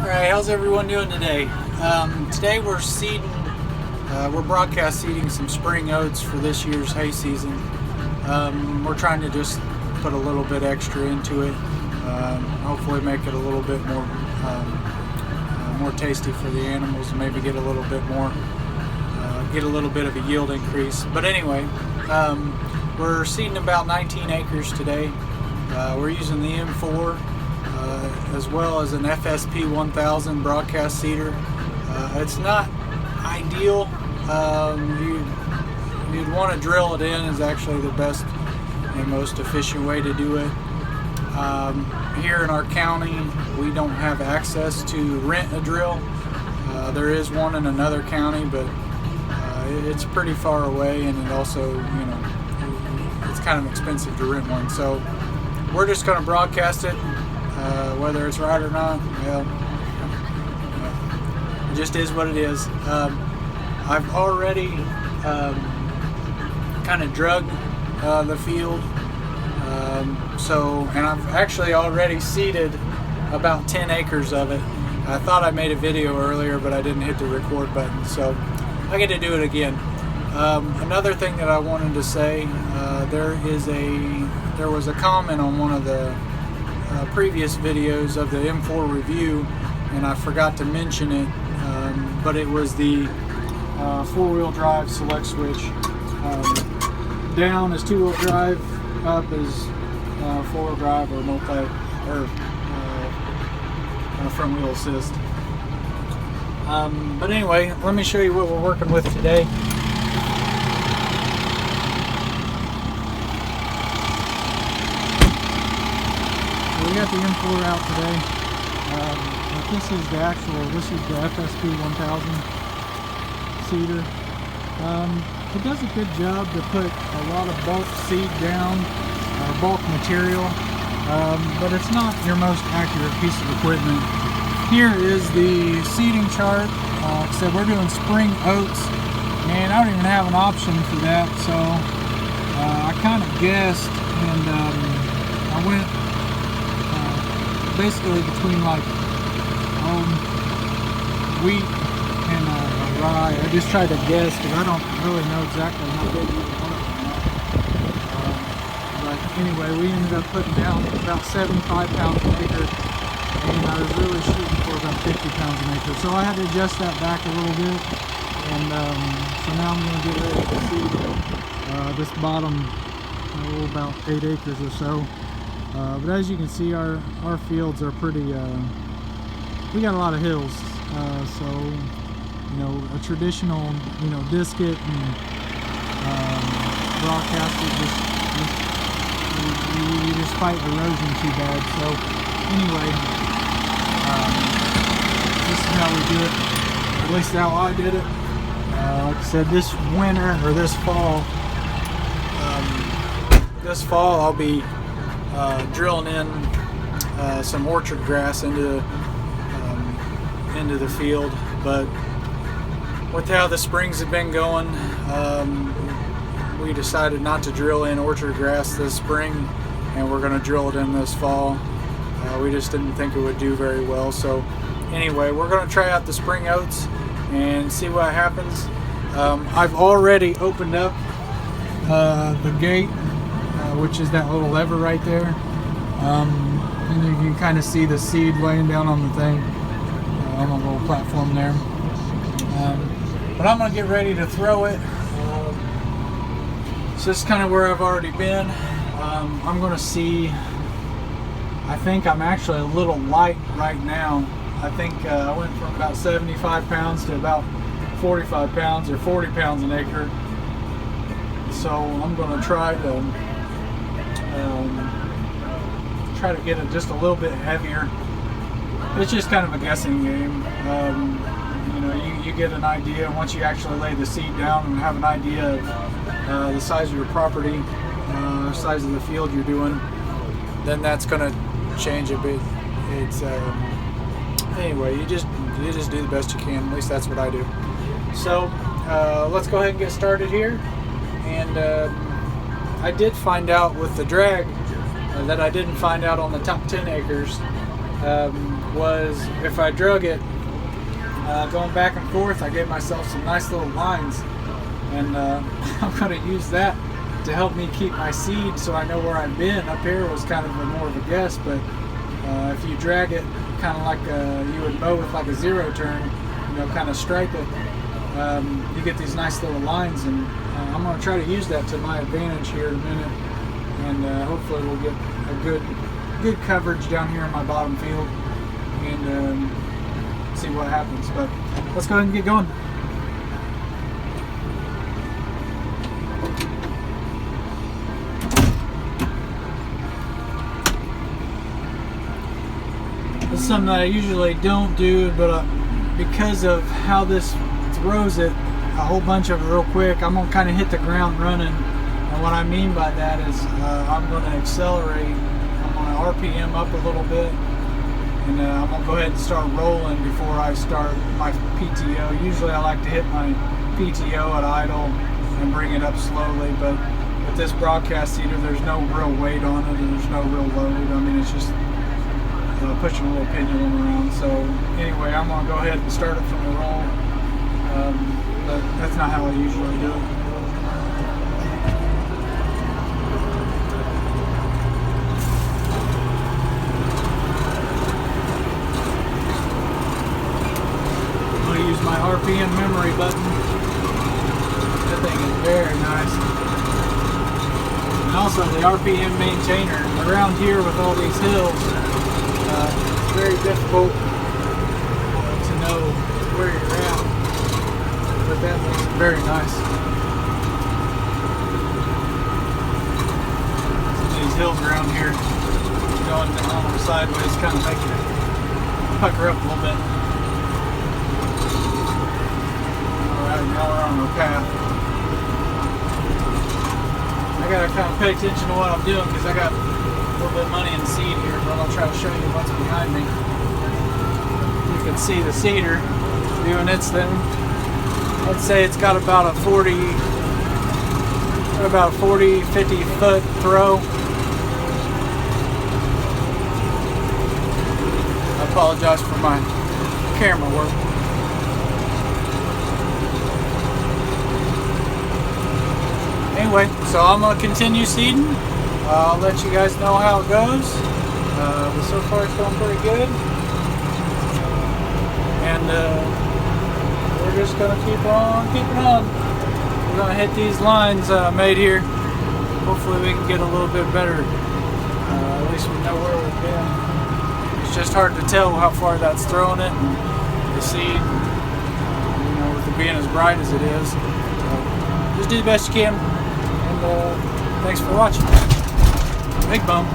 Alright, how's everyone doing today? Today we're seeding, we're broadcast seeding some spring oats for this year's hay season. We're trying to just put a little bit extra into it, hopefully make it a little bit more more tasty for the animals, and maybe get a little bit more, get a little bit of a yield increase. But anyway, we're seeding about 19 acres today. We're using the M4 as well as an FSP1000 broadcast seeder. It's not ideal. You'd want to drill it in, is actually the best and most efficient way to do it. Here in our county, we don't have access to rent a drill. There is one in another county, but it's pretty far away, and it also, you know, it's kind of expensive to rent one. So we're just going to broadcast it. Whether it's right or not, well, it just is what it is. I've already kind of drugged the field, and I've actually already seeded about 10 acres of it. I thought I made a video earlier, but I didn't hit the record button, so I get to do it again. Another thing that I wanted to say, there was a comment on one of the previous videos of the M4 review, and I forgot to mention it, but it was the four-wheel drive select switch. Down is two-wheel drive, up is four-wheel drive or front wheel assist. But anyway, let me show you what we're working with today. We got the M4 out today. But this is the FSP1000 seeder. It does a good job to put a lot of bulk seed down, bulk material, but it's not your most accurate piece of equipment. Here is the seeding chart. Like I said, we're doing spring oats, and I don't even have an option for that, so I kind of guessed, and I went basically between like wheat and rye. I just tried to guess because I don't really know exactly how big you want it. But anyway, we ended up putting down about 75 pounds an acre, and I was really shooting for about 50 pounds an acre. So I had to adjust that back a little bit, and so now I'm going to get ready to seed this bottom about 8 acres or so. But as you can see, our fields are pretty, we got a lot of hills, so, you know, a traditional, you know, disket and broadcast it, you just fight erosion too bad. So anyway, this is how we do it, at least how I did it. Like I said, this winter, or this fall I'll be drilling in some orchard grass into the field, but with how the springs have been going, we decided not to drill in orchard grass this spring, and we're going to drill it in this fall. We just didn't think it would do very well. So anyway, we're going to try out the spring oats and see what happens. I've already opened up the gate, which is that little lever right there, and you can kind of see the seed laying down on the thing, on the little platform there. But I'm going to get ready to throw it. So this is kind of where I've already been. I'm going to see, I think I'm actually a little light right now. I think I went from about 75 pounds to about 45 pounds or 40 pounds an acre. So I'm going to try to get it just a little bit heavier. It's just kind of a guessing game. You know, you get an idea once you actually lay the seed down and have an idea of the size of your property, size of the field you're doing, then that's going to change a bit. It's anyway, you just do the best you can. At least that's what I do. So let's go ahead and get started here. And I did find out with the drag that I didn't find out on the top 10 acres. was if I drug it going back and forth, I gave myself some nice little lines, and I'm going to use that to help me keep my seed so I know where I've been. Up here was kind of more of a guess, but if you drag it kind of like you would mow with like a zero turn, you know, kind of stripe it, you get these nice little lines, and I'm going to try to use that to my advantage here in a minute, and hopefully we'll get a good coverage down here in my bottom field, and see what happens. But let's go ahead and get going. This is something that I usually don't do, but because of how this throws it a whole bunch of it real quick, I'm going to kind of hit the ground running. And what I mean by that is I'm going to accelerate. I'm going to RPM up a little bit, and I'm going to go ahead and start rolling before I start my PTO. Usually I like to hit my PTO at idle and bring it up slowly, but with this broadcast seeder, there's no real weight on it, and there's no real load. I mean, it's just pushing a little pendulum around. So anyway, I'm going to go ahead and start it from the roll, but that's not how I usually do it. I'm going to use my RPM memory button. That thing is very nice. And also the RPM maintainer around here with all these hills. It's very difficult to know where you're at, but that makes it very nice. Some of these hills around here going along sideways kind of make you pucker up a little bit. Alright, now we're on the path. I gotta kind of pay attention to what I'm doing because I got a little bit of money in the seed here, but I'll try to show you what's behind me. You can see the seeder doing its thing. Let's say it's got about a 50 foot throw. I apologize for my camera work. Anyway, so I'm going to continue seeding. I'll let you guys know how it goes. But so far it's going pretty good. And we're just going to keep on keeping on. We're going to hit these lines made here. Hopefully we can get a little bit better. At least we know where we've been. It's just hard to tell how far that's throwing it. And the seed, you know, with it being as bright as it is. Just do the best you can. And thanks for watching. Big bump.